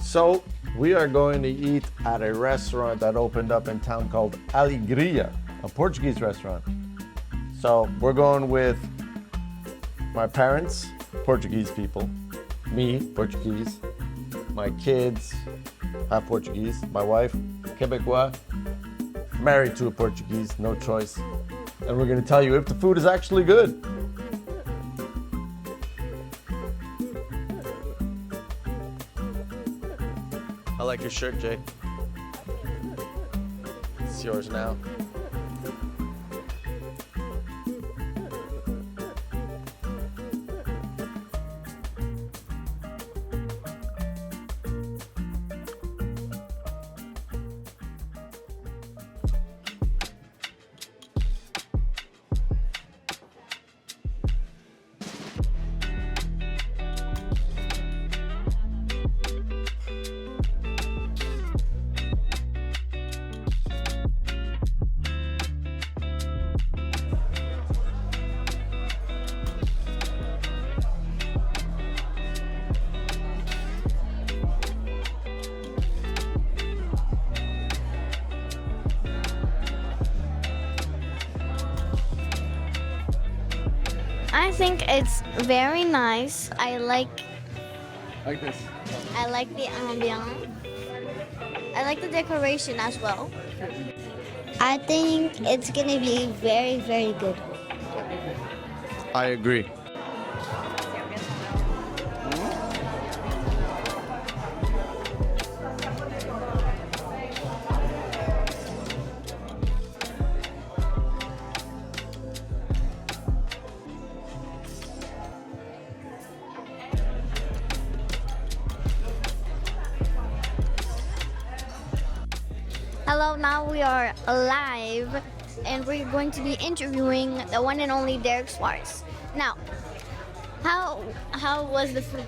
So we are going to eat at a restaurant that opened up in town called Alegria, a Portuguese restaurant. So we're going with my parents, Portuguese people, me, Portuguese, my kids, half Portuguese, my wife, Quebecois, married to a Portuguese, no choice. And we're gonna tell you if the food is actually good. I like your shirt, Jay. It's yours now. I think it's very nice. I like this. I like the ambiance. I like the decoration as well. I think it's gonna be very, very good. I agree. Hello, now we are live and we're going to be interviewing the one and only Derek Schwartz. Now, how was the food?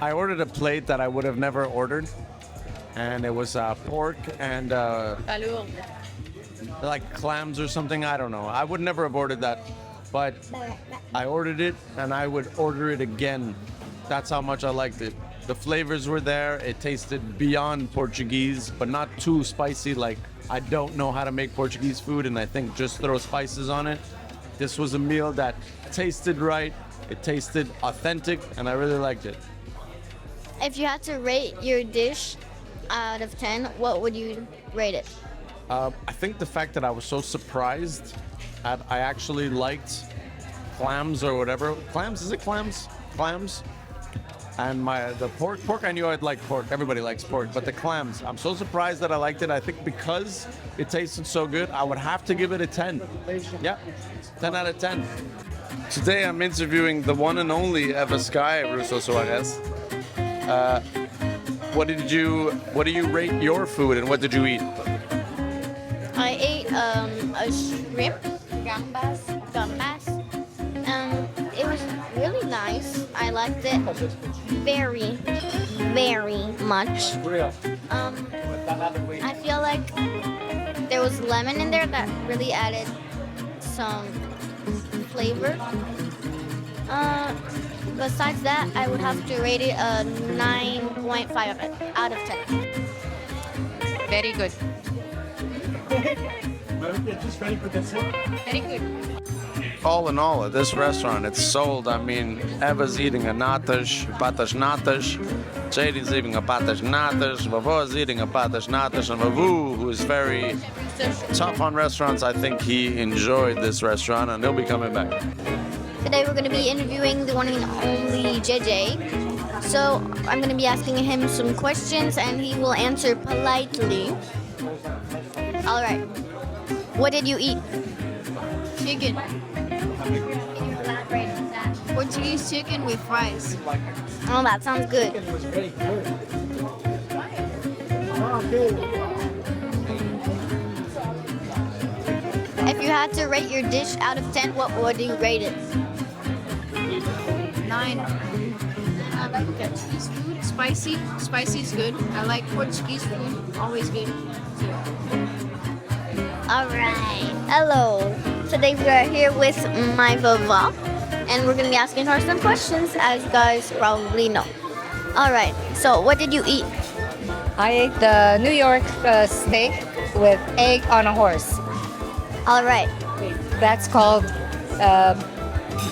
I ordered a plate that I would have never ordered, and it was pork and like clams or something. I don't know. I would never have ordered that, but I ordered it and I would order it again. That's how much I liked it. The flavors were there. It tasted beyond Portuguese, but not too spicy. Like, I don't know how to make Portuguese food, and I think just throw spices on it. This was a meal that tasted right. It tasted authentic, and I really liked it. If you had to rate your dish out of 10, what would you rate it? I think the fact that I was so surprised at I actually liked clams or whatever. Clams? Is it clams? Clams? And the pork, I knew I'd like pork. Everybody likes pork. But the clams, I'm so surprised that I liked it. I think because it tasted so good, I would have to give it a 10. Yeah, 10 out of 10. Today I'm interviewing the one and only Eva Sky Russo Suarez. What do you rate your food and what did you eat? I ate a shrimp, gambas. It was really nice. I liked it very, very much. I feel like there was lemon in there that really added some flavor. Besides that, I would have to rate it a 9.5 out of 10. Very good. Very good. All in all, at this restaurant, it's sold. I mean, Eva's eating a patas natas. JD's eating a patas natas. Vavo's eating a patas natas. And Vavu, who is very tough on restaurants, I think he enjoyed this restaurant and he'll be coming back. Today we're going to be interviewing the one and only JJ. So I'm going to be asking him some questions and he will answer politely. All right. What did you eat? Chicken. Can you elaborate on that? Portuguese chicken with fries. Oh, that sounds good. If you had to rate your dish out of 10, what would you rate it? 9. I like Portuguese food. Spicy. Spicy is good. I like Portuguese food. Always good. All right. Hello. Today we are here with my vava, and we're going to be asking her some questions, as you guys probably know. All right. So what did you eat? I ate the New York steak with egg on a horse. All right. That's called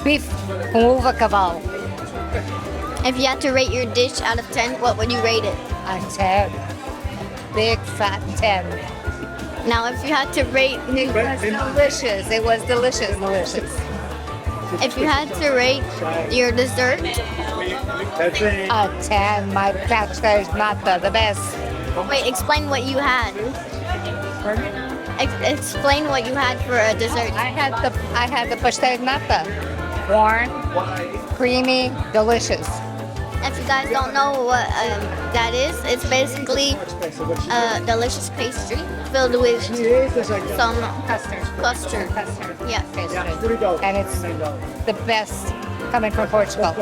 beef uva caval. If you had to rate your dish out of 10, what would you rate it? A 10. Big fat 10. Now, if you had to rate, It was delicious. It was delicious, delicious. if you had to rate your dessert, A 10. My pasta is not the best. wait, explain what you had. Explain what you had for a dessert. I had the pastel nata. Warm, creamy, delicious. If you guys don't know what that is, it's basically a delicious pastry filled with some Custard. custard. Custard. Yeah. Pastry. And it's the best coming from Portugal.